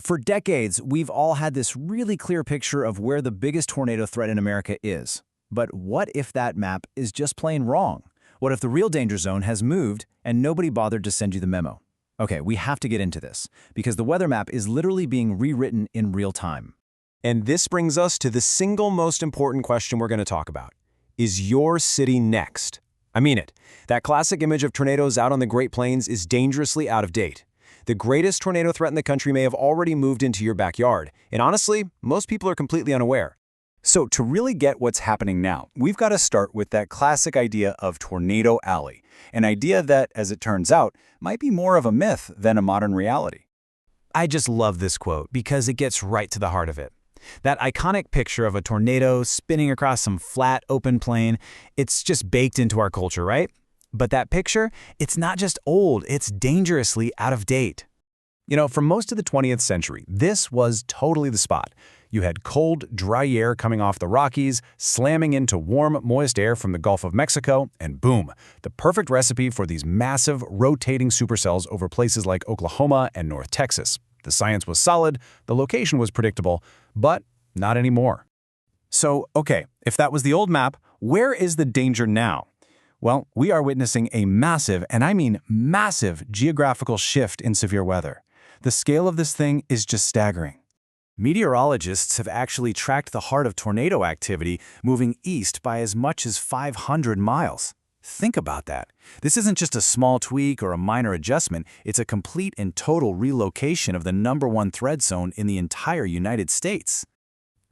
For decades, we've all had this really clear picture of where the biggest tornado threat in America is. But what if that map is just plain wrong? What if the real danger zone has moved and nobody bothered to send you the memo? Okay, we have to get into this, because the weather map is literally being rewritten in real time. And this brings us to the single most important question we're going to talk about. Is your city next? I mean it. That classic image of tornadoes out on the Great Plains is dangerously out of date. The greatest tornado threat in the country may have already moved into your backyard, and honestly, most people are completely unaware. So to really get what's happening now, we've got to start with that classic idea of Tornado Alley, an idea that, as it turns out, might be more of a myth than a modern reality. I just love this quote because it gets right to the heart of it. That iconic picture of a tornado spinning across some flat, open plain, it's just baked into our culture, right? But that picture, it's not just old, it's dangerously out of date. You know, for most of the 20th century, this was totally the spot. You had cold, dry air coming off the Rockies, slamming into warm, moist air from the Gulf of Mexico, and boom, the perfect recipe for these massive, rotating supercells over places like Oklahoma and North Texas. The science was solid, the location was predictable, but not anymore. So, okay, if that was the old map, where is the danger now? Well, we are witnessing a massive, and I mean massive, geographical shift in severe weather. The scale of this thing is just staggering. Meteorologists have actually tracked the heart of tornado activity moving east by as much as 500 miles. Think about that. This isn't just a small tweak or a minor adjustment, it's a complete and total relocation of the #1 threat zone in the entire United States.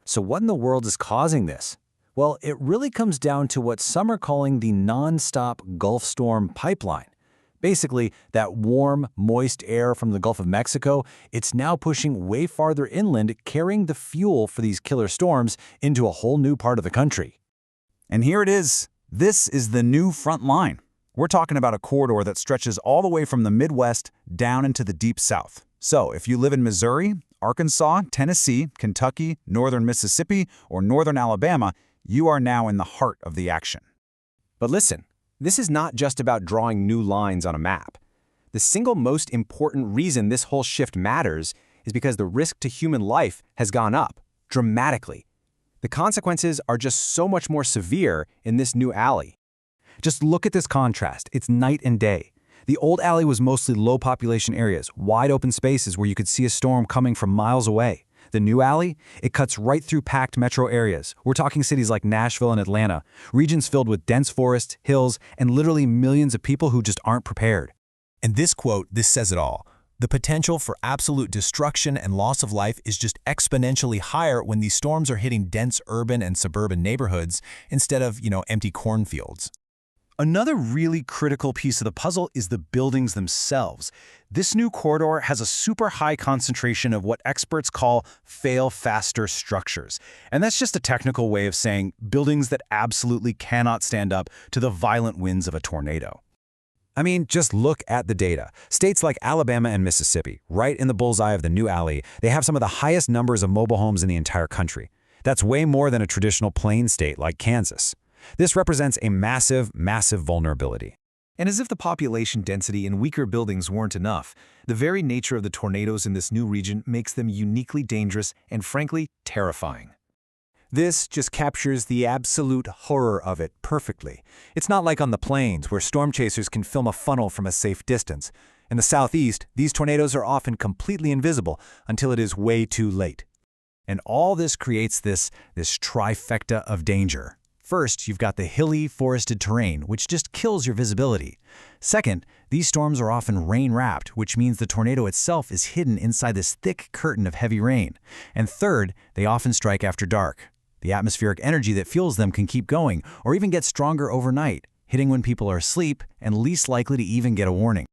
So what in the world is causing this? Well, it really comes down to what some are calling the non-stop Gulf Storm pipeline. Basically, that warm, moist air from the Gulf of Mexico, it's now pushing way farther inland, carrying the fuel for these killer storms into a whole new part of the country. And here it is. This is the new front line. We're talking about a corridor that stretches all the way from the Midwest down into the Deep South. So if you live in Missouri, Arkansas, Tennessee, Kentucky, northern Mississippi, or northern Alabama, you are now in the heart of the action. But listen, this is not just about drawing new lines on a map. The single most important reason this whole shift matters is because the risk to human life has gone up dramatically. The consequences are just so much more severe in this new alley. Just look at this contrast. It's night and day. The old alley was mostly low population areas, wide open spaces where you could see a storm coming from miles away. The new alley, it cuts right through packed metro areas. We're talking cities like Nashville and Atlanta, regions filled with dense forests, hills, and literally millions of people who just aren't prepared. And this quote, this says it all. The potential for absolute destruction and loss of life is just exponentially higher when these storms are hitting dense urban and suburban neighborhoods instead of, empty cornfields. Another really critical piece of the puzzle is the buildings themselves. This new corridor has a super high concentration of what experts call fail-faster structures. And that's just a technical way of saying buildings that absolutely cannot stand up to the violent winds of a tornado. I mean, just look at the data. States like Alabama and Mississippi, right in the bullseye of the new alley, they have some of the highest numbers of mobile homes in the entire country. That's way more than a traditional plain state like Kansas. This represents a massive, massive vulnerability. And as if the population density and weaker buildings weren't enough, the very nature of the tornadoes in this new region makes them uniquely dangerous and, frankly, terrifying. This just captures the absolute horror of it perfectly. It's not like on the plains, where storm chasers can film a funnel from a safe distance. In the southeast, these tornadoes are often completely invisible until it is way too late. And all this creates this trifecta of danger. First, you've got the hilly, forested terrain, which just kills your visibility. Second, these storms are often rain-wrapped, which means the tornado itself is hidden inside this thick curtain of heavy rain. And third, they often strike after dark. The atmospheric energy that fuels them can keep going, or even get stronger overnight, hitting when people are asleep and least likely to even get a warning.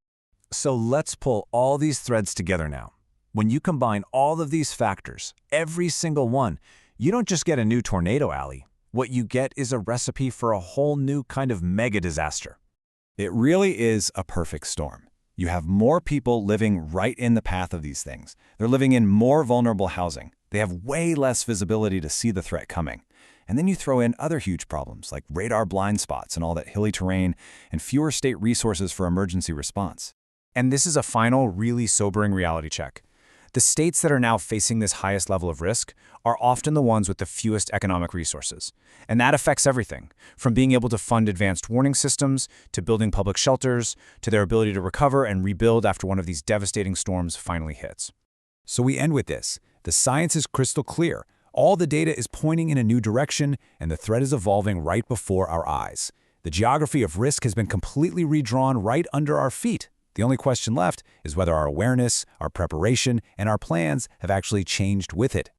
So let's pull all these threads together now. When you combine all of these factors, every single one, you don't just get a new tornado alley. What you get is a recipe for a whole new kind of mega disaster. It really is a perfect storm. You have more people living right in the path of these things. They're living in more vulnerable housing. They have way less visibility to see the threat coming. And then you throw in other huge problems like radar blind spots and all that hilly terrain and fewer state resources for emergency response. And this is a final, really sobering reality check. The states that are now facing this highest level of risk are often the ones with the fewest economic resources. And that affects everything, from being able to fund advanced warning systems, to building public shelters, to their ability to recover and rebuild after one of these devastating storms finally hits. So we end with this. The science is crystal clear. All the data is pointing in a new direction, and the threat is evolving right before our eyes. The geography of risk has been completely redrawn right under our feet. The only question left is whether our awareness, our preparation, and our plans have actually changed with it.